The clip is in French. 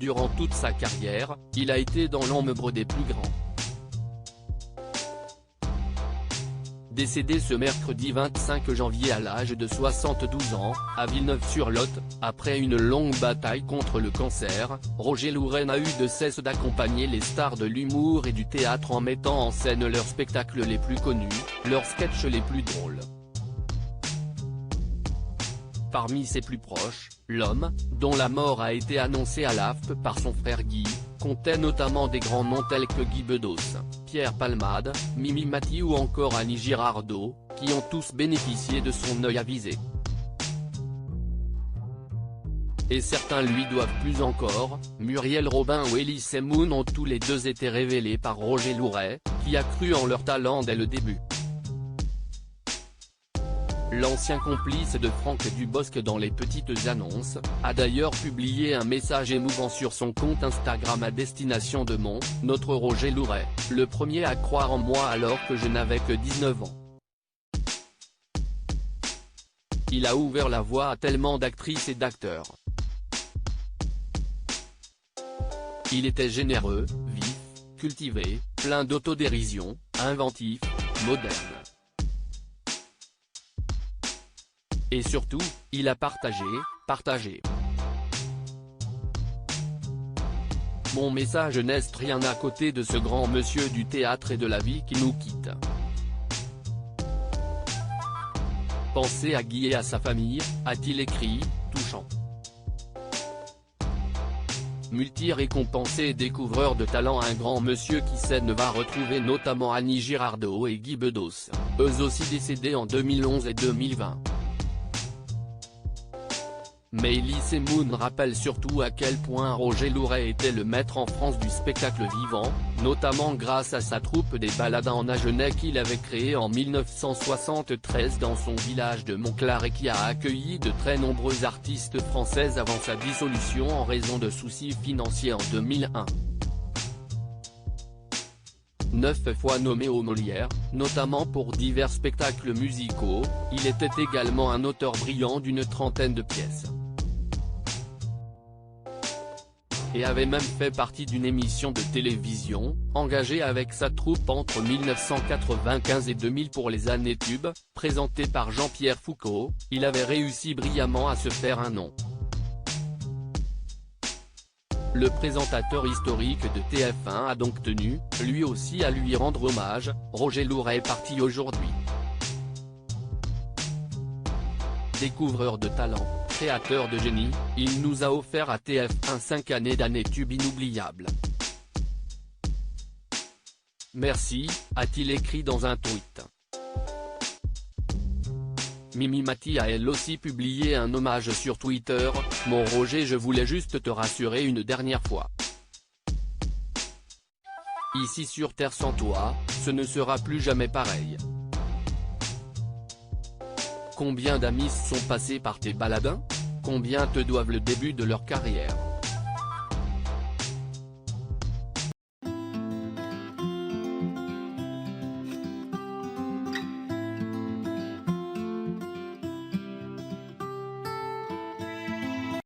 Durant toute sa carrière, il a été dans l'ombre des plus grands. Décédé ce mercredi 25 janvier à l'âge de 72 ans, à Villeneuve-sur-Lot, après une longue bataille contre le cancer, Roger Louret n'a eu de cesse d'accompagner les stars de l'humour et du théâtre en mettant en scène leurs spectacles les plus connus, leurs sketchs les plus drôles. Parmi ses plus proches, l'homme, dont la mort a été annoncée à l'AFP par son frère Guy, comptait notamment des grands noms tels que Guy Bedos, Pierre Palmade, Mimi Mati ou encore Annie Girardot, qui ont tous bénéficié de son œil avisé. Et certains lui doivent plus encore. Muriel Robin ou Elie Semoun ont tous les deux été révélés par Roger Louret, qui a cru en leur talent dès le début. L'ancien complice de Franck Dubosc dans les petites annonces, a d'ailleurs publié un message émouvant sur son compte Instagram à destination de notre Roger Louret, le premier à croire en moi alors que je n'avais que 19 ans. Il a ouvert la voie à tellement d'actrices et d'acteurs. Il était généreux, vif, cultivé, plein d'autodérision, inventif, moderne. Et surtout, il a partagé. Mon message n'est rien à côté de ce grand monsieur du théâtre et de la vie qui nous quitte. Pensez à Guy et à sa famille, a-t-il écrit, touchant. Multi-récompensé et découvreur de talent, un grand monsieur qui scène va retrouver notamment Annie Girardot et Guy Bedos, eux aussi décédés en 2011 et 2020. Mais Elie Semoun rappelle surtout à quel point Roger Louret était le maître en France du spectacle vivant, notamment grâce à sa troupe des Baladins en Agenais qu'il avait créée en 1973 dans son village de Montclar et qui a accueilli de très nombreux artistes français avant sa dissolution en raison de soucis financiers en 2001. 9 fois nommé aux Molières, notamment pour divers spectacles musicaux, il était également un auteur brillant d'une trentaine de pièces. Et avait même fait partie d'une émission de télévision, engagée avec sa troupe entre 1995 et 2000 pour les années tubes, présentée par Jean-Pierre Foucault. Il avait réussi brillamment à se faire un nom. Le présentateur historique de TF1 a donc tenu, lui aussi, à lui rendre hommage. Roger Louret est parti aujourd'hui. Découvreur de talent, créateur de génie, il nous a offert à TF1 5 années d'années tubes inoubliables. Merci, a-t-il écrit dans un tweet. Mimi Mati a elle aussi publié un hommage sur Twitter. Mon Roger, je voulais juste te rassurer une dernière fois. Ici sur Terre sans toi, ce ne sera plus jamais pareil. Combien d'amis sont passés par tes baladins? Combien te doivent le début de leur carrière?